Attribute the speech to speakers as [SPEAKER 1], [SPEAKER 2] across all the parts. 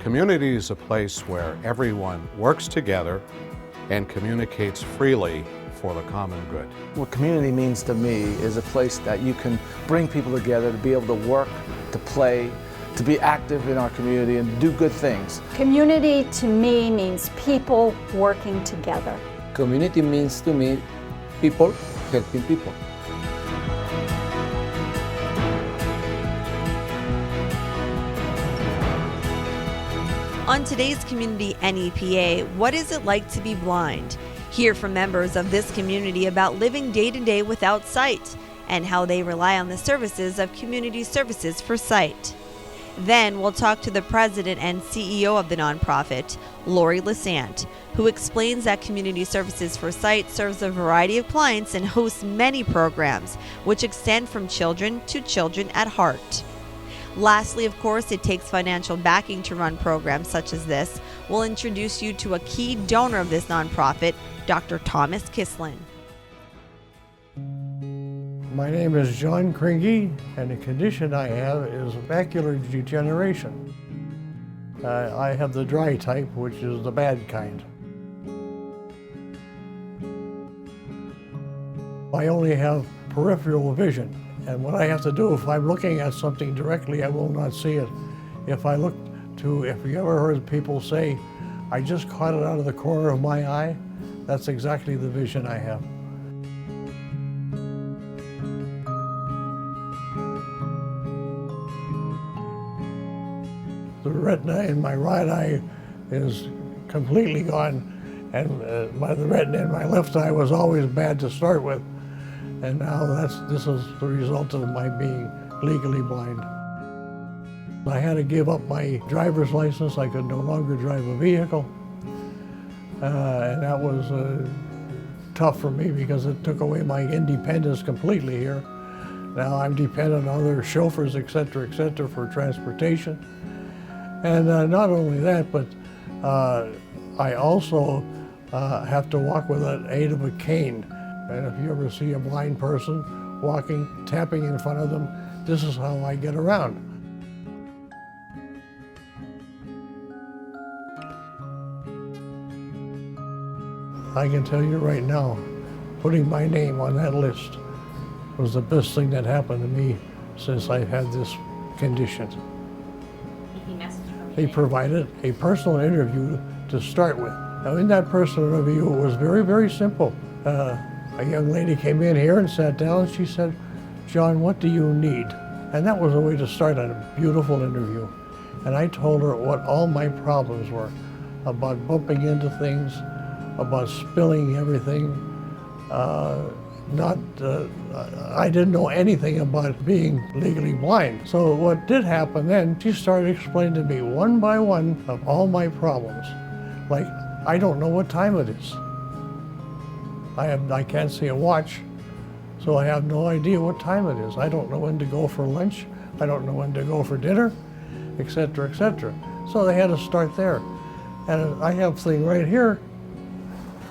[SPEAKER 1] Community is a place where everyone works together and communicates freely for the common good.
[SPEAKER 2] What community means to me is a place that you can bring people together to be able to work, to play, to be active in our community and do good things.
[SPEAKER 3] Community to me means people working together.
[SPEAKER 4] Community means to me people helping people.
[SPEAKER 5] On today's Community NEPA, what is it like to be blind? Hear from members of this community about living day to day without sight and how they rely on the services of Community Services for Sight. Then we'll talk to the president and CEO of the nonprofit, Lori Lesante, who explains that Community Services for Sight serves a variety of clients and hosts many programs, which extend from children to children at heart. Lastly, of course, it takes financial backing to run programs such as this. We'll introduce you to a key donor of this nonprofit, Dr. Thomas Kissling.
[SPEAKER 6] My name is John Kringy, and the condition I have is macular degeneration. I have the dry type, which is the bad kind. I only have peripheral vision, and what I have to do, if I'm looking at something directly, I will not see it. If you ever heard people say, I just caught it out of the corner of my eye, that's exactly the vision I have. The retina in my right eye is completely gone, and the retina in my left eye was always bad to start with. And now this is the result of my being legally blind. I had to give up my driver's license. I could no longer drive a vehicle. And that was tough for me because it took away my independence completely here. Now I'm dependent on other chauffeurs, et cetera, for transportation. And not only that, but I also have to walk with the aid of a cane. And if you ever see a blind person walking, tapping in front of them, this is how I get around. I can tell you right now, putting my name on that list was the best thing that happened to me since I've had this condition. He provided a personal interview to start with. Now in that personal interview, it was very, very simple. A young lady came in here and sat down. She said, John, what do you need? And that was a way to start on a beautiful interview. And I told her what all my problems were, about bumping into things, about spilling everything. I didn't know anything about being legally blind. So what did happen then, she started explaining to me one by one of all my problems. Like, I don't know what time it is. I can't see a watch, so I have no idea what time it is. I don't know when to go for lunch. I don't know when to go for dinner, et cetera, et cetera. So they had to start there. And I have a thing right here.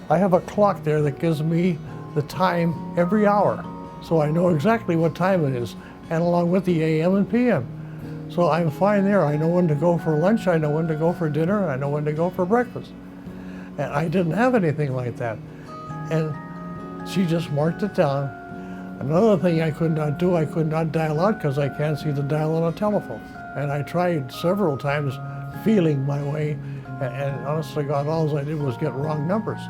[SPEAKER 6] I have a clock there that gives me the time every hour. So I know exactly what time it is, and along with the AM and PM. So I'm fine there. I know when to go for lunch, I know when to go for dinner, I know when to go for breakfast. And I didn't have anything like that. And she just marked it down. Another thing I could not do, I could not dial out because I can't see the dial on a telephone. And I tried several times feeling my way, and honest to God, all I did was get wrong numbers.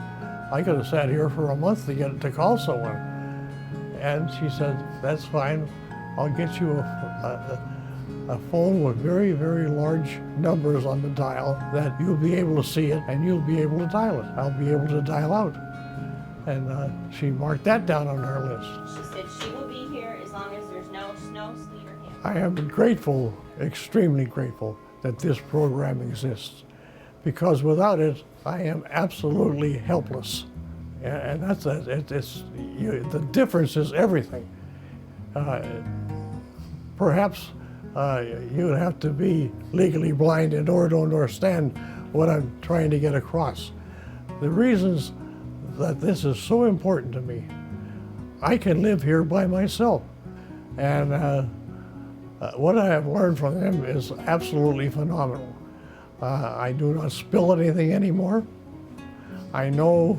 [SPEAKER 6] I could have sat here for a month to call someone. And she said, that's fine, I'll get you a phone with very, very large numbers on the dial that you'll be able to see it and you'll be able to dial it. I'll be able to dial out. And she marked that down on her list.
[SPEAKER 7] She said she will be here as long as there's no snow, sleet, or hail.
[SPEAKER 6] I am grateful, extremely grateful, that this program exists. Because without it, I am absolutely helpless. And that's the difference is everything. Perhaps you would have to be legally blind in order to understand what I'm trying to get across. The reasons that this is so important to me. I can live here by myself. And what I have learned from them is absolutely phenomenal. I do not spill anything anymore. I know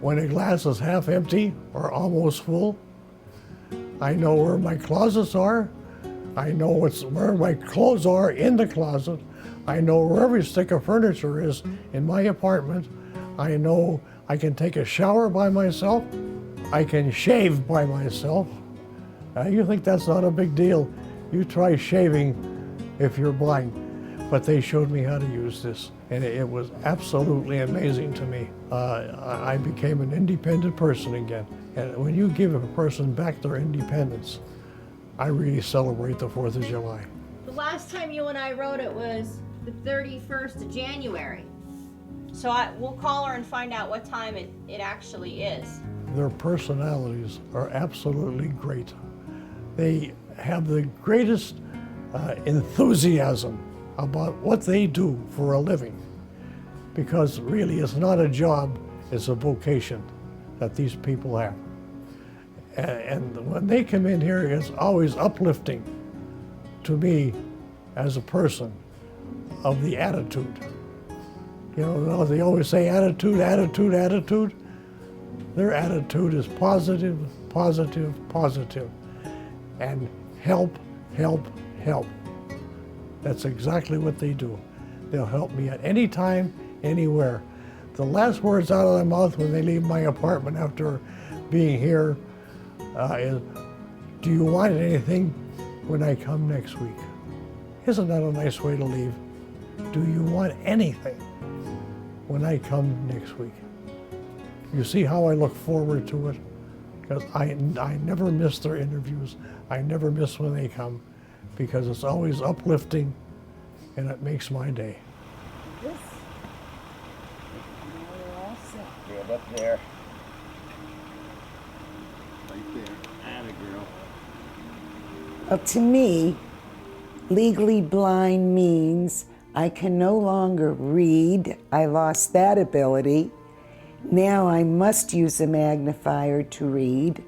[SPEAKER 6] when a glass is half empty or almost full. I know where my closets are. I know where my clothes are in the closet. I know where every stick of furniture is in my apartment. I know I can take a shower by myself. I can shave by myself. You think that's not a big deal? You try shaving if you're blind. But they showed me how to use this, and it was absolutely amazing to me. I became an independent person again. And when you give a person back their independence, I really celebrate the 4th of July.
[SPEAKER 7] The last time you and I rode it was the 31st of January. So we'll call her and find out what time it actually is.
[SPEAKER 6] Their personalities are absolutely great. They have the greatest enthusiasm about what they do for a living. Because really it's not a job, it's a vocation that these people have. And when they come in here, it's always uplifting to me as a person of the attitude. You know, they always say attitude, attitude, attitude. Their attitude is positive, positive, positive. And help, help, help. That's exactly what they do. They'll help me at any time, anywhere. The last words out of their mouth when they leave my apartment after being here is, do you want anything when I come next week? Isn't that a nice way to leave? Do you want anything when I come next week? You see how I look forward to it? Because I never miss their interviews. I never miss when they come, because it's always uplifting and it makes my day.
[SPEAKER 8] Get up there. Right there. Atta girl.
[SPEAKER 9] Well, to me, legally blind means I can no longer read. I lost that ability. Now I must use a magnifier to read.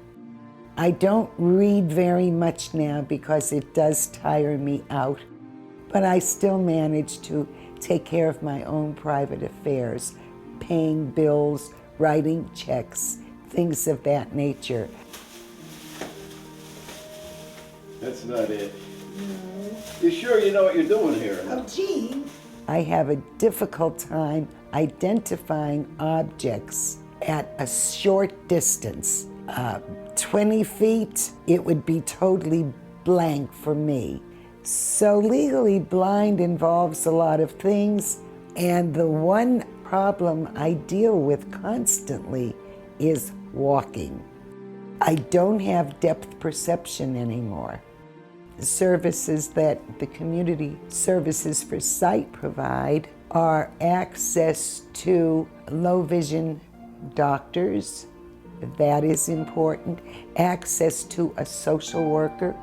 [SPEAKER 9] I don't read very much now because it does tire me out, but I still manage to take care of my own private affairs, paying bills, writing checks, things of that nature.
[SPEAKER 8] That's not it. You sure you know what you're doing here?
[SPEAKER 9] Oh, gee. I have a difficult time identifying objects at a short distance. 20 feet, it would be totally blank for me. So legally blind involves a lot of things, and the one problem I deal with constantly is walking. I don't have depth perception anymore. The services that the Community Services for Sight provide are access to low vision doctors. That is important. Access to a social worker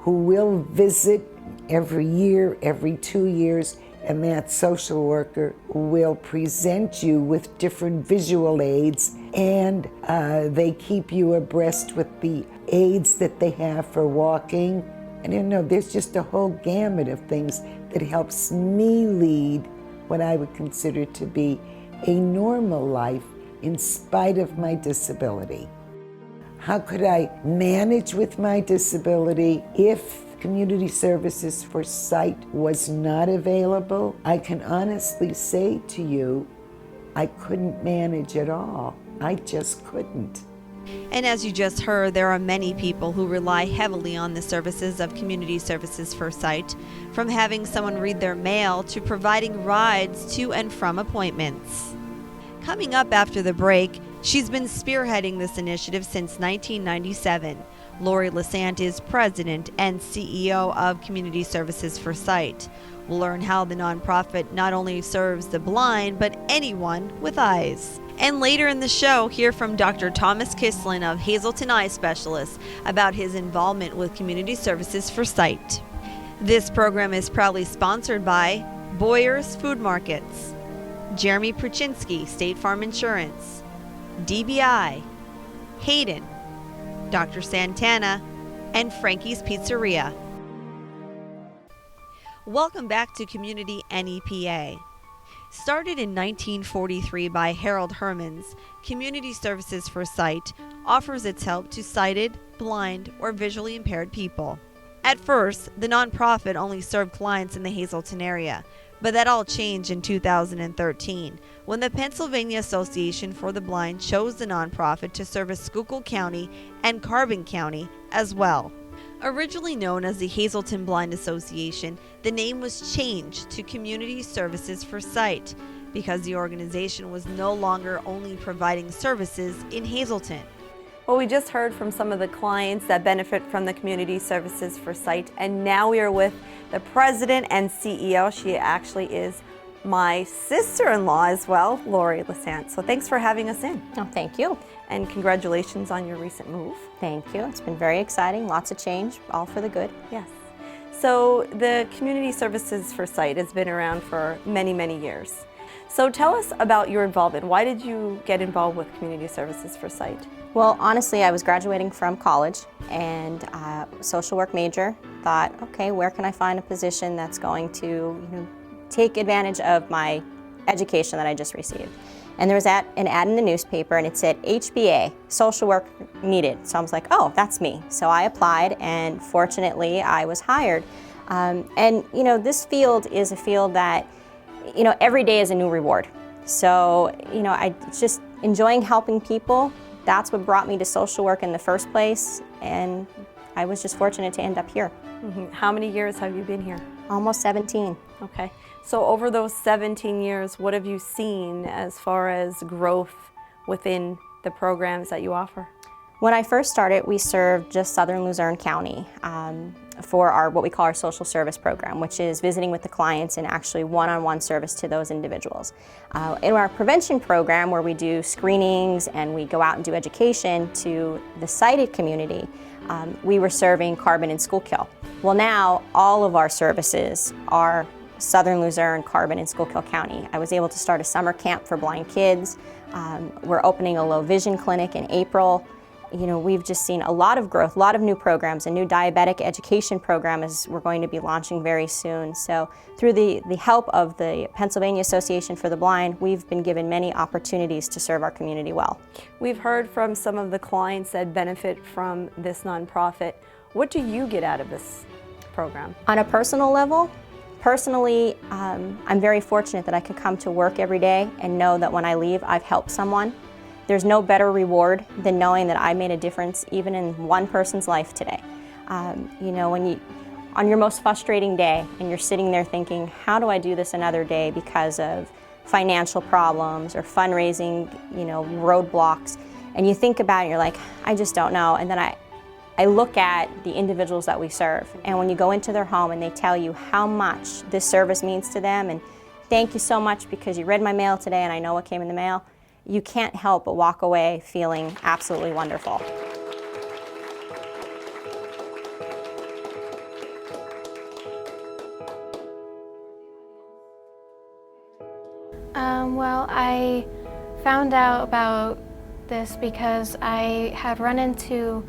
[SPEAKER 9] who will visit every year, every 2 years, and that social worker will present you with different visual aids, and they keep you abreast with the aids that they have for walking. And you know, there's just a whole gamut of things that helps me lead what I would consider to be a normal life in spite of my disability. How could I manage with my disability if Community Services for Sight was not available? I can honestly say to you, I couldn't manage at all. I just couldn't.
[SPEAKER 5] And as you just heard, there are many people who rely heavily on the services of Community Services for Sight, from having someone read their mail to providing rides to and from appointments. Coming up after the break, she's been spearheading this initiative since 1997. Lori Lesante is president and CEO of Community Services for Sight. We'll learn how the nonprofit not only serves the blind, but anyone with eyes. And later in the show, hear from Dr. Thomas Kissling of Hazleton Eye Specialists about his involvement with Community Services for Sight. This program is proudly sponsored by Boyer's Food Markets, Jeremy Pruchinski, State Farm Insurance, DBI, Hayden, Dr. Santana, and Frankie's Pizzeria. Welcome back to Community NEPA. Started in 1943 by Harold Hermans, Community Services for Sight offers its help to sighted, blind, or visually impaired people. At first, the nonprofit only served clients in the Hazleton area, but that all changed in 2013 when the Pennsylvania Association for the Blind chose the nonprofit to service Schuylkill County and Carbon County as well. Originally known as the Hazleton Blind Association, the name was changed to Community Services for Sight because the organization was no longer only providing services in Hazleton.
[SPEAKER 10] Well, we just heard from some of the clients that benefit from the Community Services for Sight, and now we are with the president and CEO. She actually is my sister-in-law as well, Lori Lesante. So thanks for having us in.
[SPEAKER 11] Oh, thank you.
[SPEAKER 10] And congratulations on your recent move.
[SPEAKER 11] Thank you. It's been very exciting, lots of change, all for the good.
[SPEAKER 10] Yes. So the Community Services for Sight has been around for many, many years. So tell us about your involvement. Why did you get involved with Community Services for Sight?
[SPEAKER 11] Well, honestly, I was graduating from college and social work major. Thought, okay, where can I find a position that's going to take advantage of my education that I just received? And there was an ad in the newspaper and it said HBA, social work needed. So I was like, oh, that's me. So I applied and fortunately I was hired. And this field is a field that, every day is a new reward. So, I just enjoying helping people. That's what brought me to social work in the first place. And I was just fortunate to end up here.
[SPEAKER 10] Mm-hmm. How many years have you been here?
[SPEAKER 11] Almost 17.
[SPEAKER 10] Okay. So over those 17 years, what have you seen as far as growth within the programs that you offer?
[SPEAKER 11] When I first started, we served just southern Luzerne County for what we call our social service program, which is visiting with the clients and actually one-on-one service to those individuals. In our prevention program, where we do screenings and we go out and do education to the sighted community, we were serving Carbon and Schuylkill. Well, now all of our services are southern Luzerne, Carbon, and Schuylkill County. I was able to start a summer camp for blind kids. We're opening a low vision clinic in April. We've just seen a lot of growth, a lot of new programs. A new diabetic education program we're going to be launching very soon. So through the help of the Pennsylvania Association for the Blind, we've been given many opportunities to serve our community well.
[SPEAKER 10] We've heard from some of the clients that benefit from this nonprofit. What do you get out of this program?
[SPEAKER 11] On a personal level, personally, I'm very fortunate that I could come to work every day and know that when I leave, I've helped someone. There's no better reward than knowing that I made a difference even in one person's life today. When on your most frustrating day and you're sitting there thinking, how do I do this another day because of financial problems or fundraising, roadblocks, and you think about it and you're like, I just don't know. And then I look at the individuals that we serve, and when you go into their home and they tell you how much this service means to them, and thank you so much because you read my mail today and I know what came in the mail, you can't help but walk away feeling absolutely wonderful.
[SPEAKER 12] Well, I found out about this because I had run into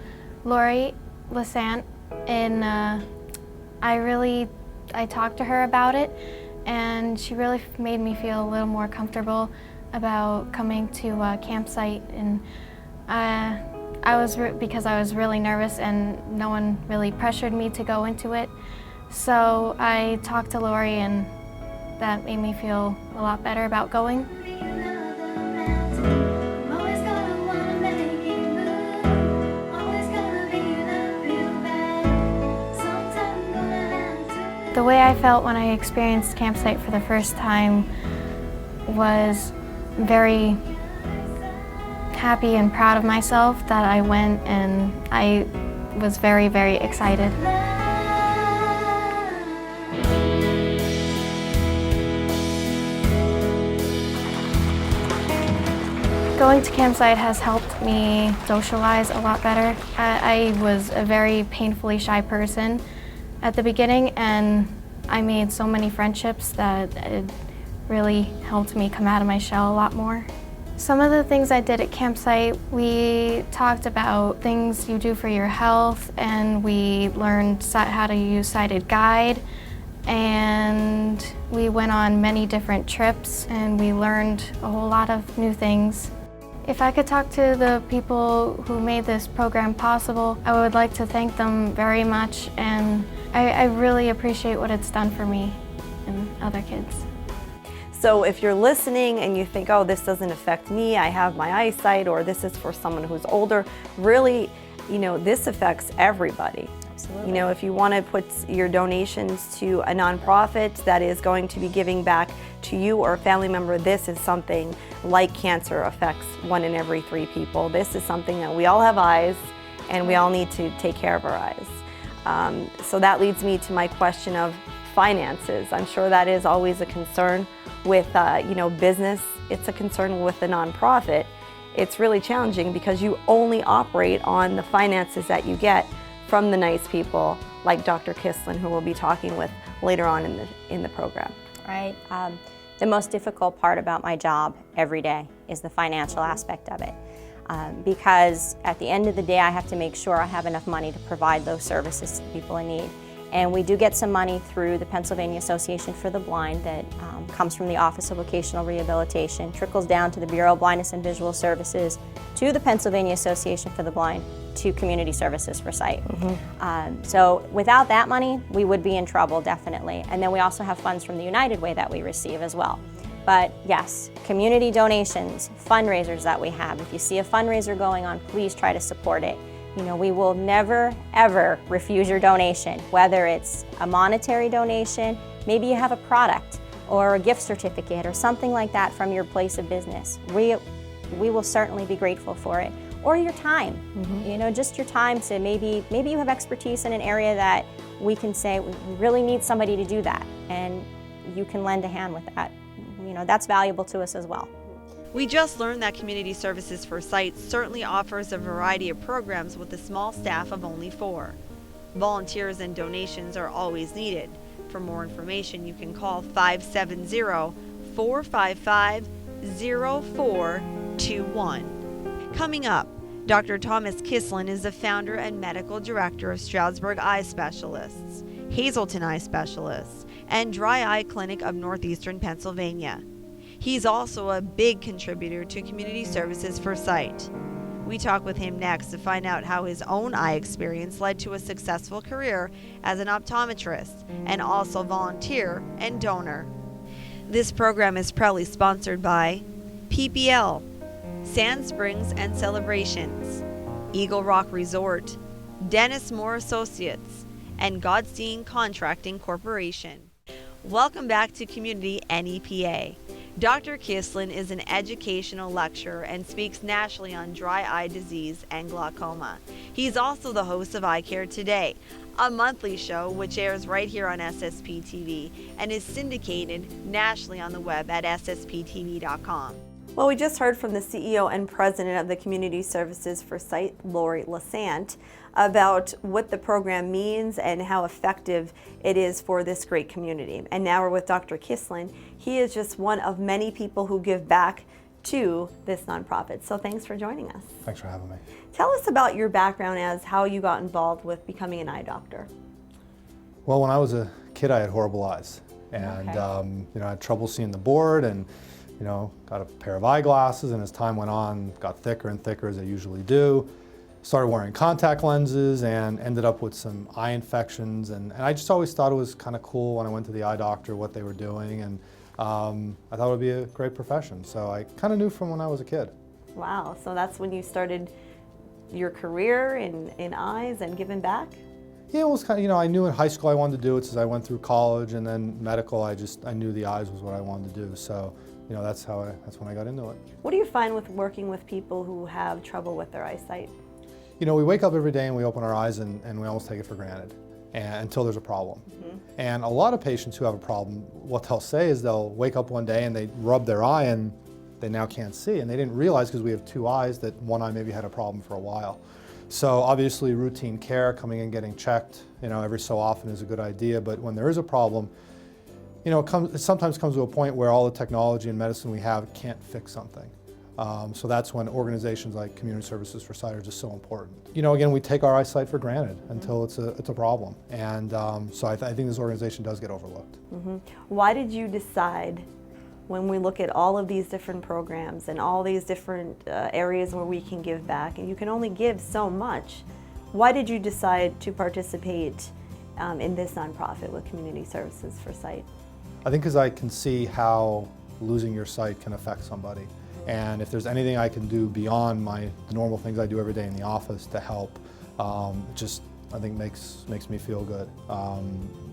[SPEAKER 12] Lori Lesante and I talked to her about it, and she really made me feel a little more comfortable about coming to a campsite. And because I was really nervous and no one really pressured me to go into it. So I talked to Lori and that made me feel a lot better about going. The way I felt when I experienced campsite for the first time was very happy and proud of myself that I went, and I was very, very excited. Going to campsite has helped me socialize a lot better. I was a very painfully shy person at the beginning, and I made so many friendships that it really helped me come out of my shell a lot more. Some of the things I did at campsite, we talked about things you do for your health, and we learned how to use Sighted Guide, and we went on many different trips and we learned a whole lot of new things. If I could talk to the people who made this program possible, I would like to thank them very much, and I really appreciate what it's done for me and other kids.
[SPEAKER 10] So if you're listening and you think, oh, this doesn't affect me, I have my eyesight, or this is for someone who's older, really, this affects everybody.
[SPEAKER 11] Absolutely.
[SPEAKER 10] If you want to put your donations to a nonprofit that is going to be giving back to you or a family member, this is something like cancer affects 1 in every 3 people. This is something that we all have eyes and we all need to take care of our eyes. So that leads me to my question of finances. I'm sure that is always a concern with business. It's a concern with the nonprofit. It's really challenging because you only operate on the finances that you get from the nice people like Dr. Kislan, who we'll be talking with later on in the program.
[SPEAKER 11] Right. The most difficult part about my job every day is the financial aspect of it. Because at the end of the day, I have to make sure I have enough money to provide those services to people in need. And we do get some money through the Pennsylvania Association for the Blind that comes from the Office of Vocational Rehabilitation, trickles down to the Bureau of Blindness and Visual Services, to the Pennsylvania Association for the Blind, to Community Services for Sight. So without that money, we would be in trouble, definitely. And then we also have funds from the United Way that we receive as well. But yes, community donations, fundraisers that we have. If you see a fundraiser going on, please try to support it. We will never, ever refuse your donation, whether it's a monetary donation, maybe you have a product or a gift certificate or something like that from your place of business. We will certainly be grateful for it. Or your time, just your time to maybe you have expertise in an area that we can say, we really need somebody to do that, and you can lend a hand with that. That's valuable to us as well.
[SPEAKER 5] We just learned that Community Services for Sight certainly offers a variety of programs with a small staff of only 4. Volunteers and donations are always needed. For more information, you can call 570-455-0421. Coming up, Dr. Thomas Kissling is the founder and medical director of Stroudsburg Eye Specialists, Hazelton Eye Specialists, and Dry Eye Clinic of Northeastern Pennsylvania. He's also a big contributor to Community Services for Sight. We talk with him next to find out how his own eye experience led to a successful career as an optometrist and also volunteer and donor. This program is proudly sponsored by PPL, Sand Springs and Celebrations, Eagle Rock Resort, Dennis Moore Associates, and Godstein Contracting Corporation. Welcome back to Community NEPA. Dr. Kislan is an educational lecturer and speaks nationally on dry eye disease and glaucoma. He's also the host of Eye Care Today, a monthly show which airs right here on SSP TV and is syndicated nationally on the web at ssptv.com.
[SPEAKER 10] Well, we just heard from the CEO and president of the Community Services for Sight, Lori Lesante, about what the program means and how effective it is for this great community. And now we're with Dr. Kislan. He is just one of many people who give back to this nonprofit. So thanks for joining us.
[SPEAKER 13] Thanks for having me.
[SPEAKER 10] Tell us about your background as how you got involved with becoming an eye doctor.
[SPEAKER 13] Well, when I was a kid, I had horrible eyes. And I had trouble seeing the board, and got a pair of eyeglasses, and as time went on, got thicker and thicker as they usually do. Started wearing contact lenses and ended up with some eye infections, and I just always thought it was kind of cool when I went to the eye doctor what they were doing, and I thought it would be a great profession. So I kind of knew from when I was a kid.
[SPEAKER 10] Wow, so that's when you started your career in eyes and giving back?
[SPEAKER 13] Yeah, it was kind of, I knew in high school I wanted to do it, since I went through college, and then medical, I knew the eyes was what I wanted to do. So, that's when I got into it.
[SPEAKER 10] What do you find with working with people who have trouble with their eyesight?
[SPEAKER 13] We wake up every day and we open our eyes and we almost take it for granted until there's a problem. And a lot of patients who have a problem, what they'll say is they'll wake up one day and they rub their eye and they now can't see. And they didn't realize, because we have 2 eyes, that one eye maybe had a problem for a while. So obviously routine care, coming in, getting checked, every so often is a good idea. But when there is a problem, it sometimes comes to a point where all the technology and medicine we have can't fix something. So that's when organizations like Community Services for Sight are just so important. You know, again, we take our eyesight for granted until it's a problem. And so I think this organization does get overlooked.
[SPEAKER 10] Why did you decide, when we look at all of these different programs and all these different areas where we can give back, and you can only give so much, why did you decide to participate in this nonprofit with Community Services for Sight?
[SPEAKER 13] I think because I can see how losing your sight can affect somebody. And if there's anything I can do beyond the normal things I do every day in the office to help, just I think makes me feel good.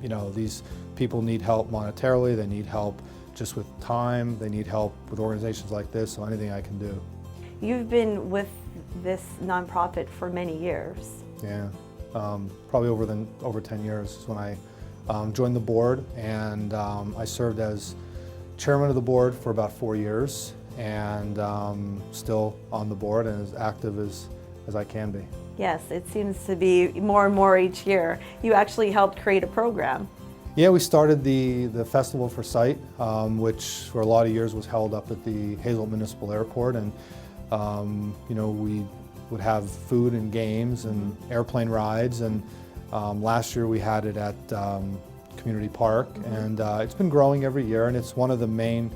[SPEAKER 13] You know, these people need help monetarily, they need help just with time, they need help with organizations like this, so anything I can do.
[SPEAKER 10] You've been with this nonprofit for many years.
[SPEAKER 13] Yeah, probably over 10 years is when I joined the board, and I served as chairman of the board for about 4 years, and still on the board and as active as I can be.
[SPEAKER 10] Yes, it seems to be more and more each year. You actually helped create a program.
[SPEAKER 13] Yeah, we started the Festival for Sight, which for a lot of years was held up at the Hazel Municipal Airport, and you know, we would have food and games and airplane rides, and last year we had it at Community Park, and it's been growing every year, and it's one of the main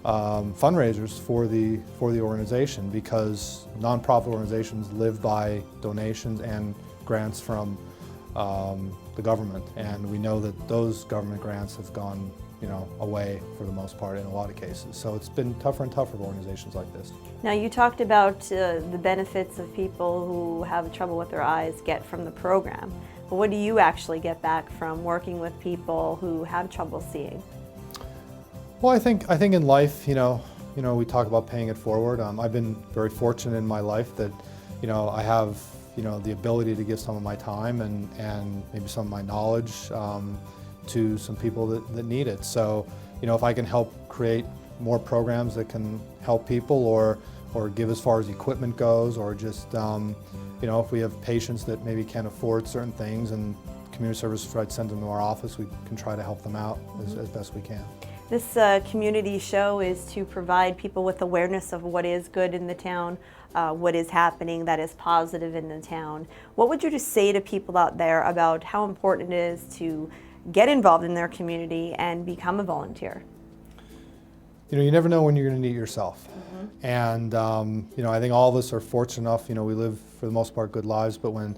[SPEAKER 13] fundraisers for the organization, because nonprofit organizations live by donations and grants from the government, and we know that those government grants have gone, you know, away for the most part in a lot of cases. So it's been tougher and tougher for organizations like this.
[SPEAKER 10] Now, you talked about the benefits of people who have trouble with their eyes get from the program, but what do you actually get back from working with people who have trouble seeing?
[SPEAKER 13] Well, I think in life, you know, we talk about paying it forward. I've been very fortunate in my life that, you know, I have, you know, the ability to give some of my time and maybe some of my knowledge to some people that need it. So, you know, if I can help create more programs that can help people, or give as far as equipment goes, or just, you know, if we have patients that maybe can't afford certain things and Community Services try to send them to our office, we can try to help them out as best we can.
[SPEAKER 10] This community show is to provide people with awareness of what is good in the town, what is happening that is positive in the town. What would you just say to people out there about how important it is to get involved in their community and become a volunteer?
[SPEAKER 13] You know, you never know when you're going to need it yourself. And, you know, I think all of us are fortunate enough, you know, we live for the most part good lives, but when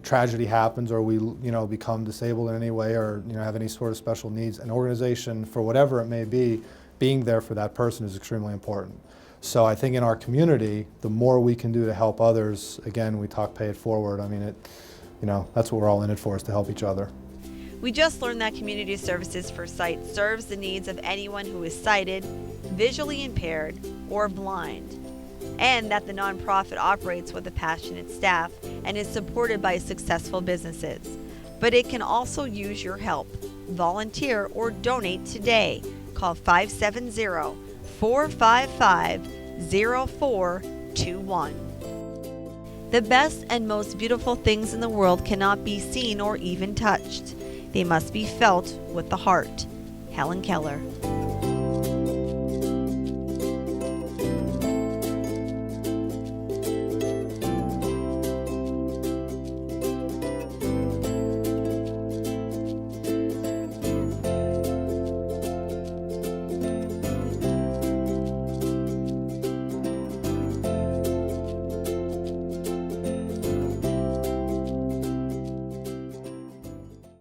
[SPEAKER 13] tragedy happens, or we, you know, become disabled in any way, or, you know, have any sort of special needs, an organization, for whatever it may be, being there for that person is extremely important. So I think in our community, the more we can do to help others, again, we talk pay it forward. I mean, you know, that's what we're all in it for, is to help each other.
[SPEAKER 5] We just learned that Community Services for Sight serves the needs of anyone who is sighted, visually impaired, or blind, and that the nonprofit operates with a passionate staff and is supported by successful businesses. But it can also use your help. Volunteer or donate today. Call 570-455-0421. The best and most beautiful things in the world cannot be seen or even touched. They must be felt with the heart. Helen Keller.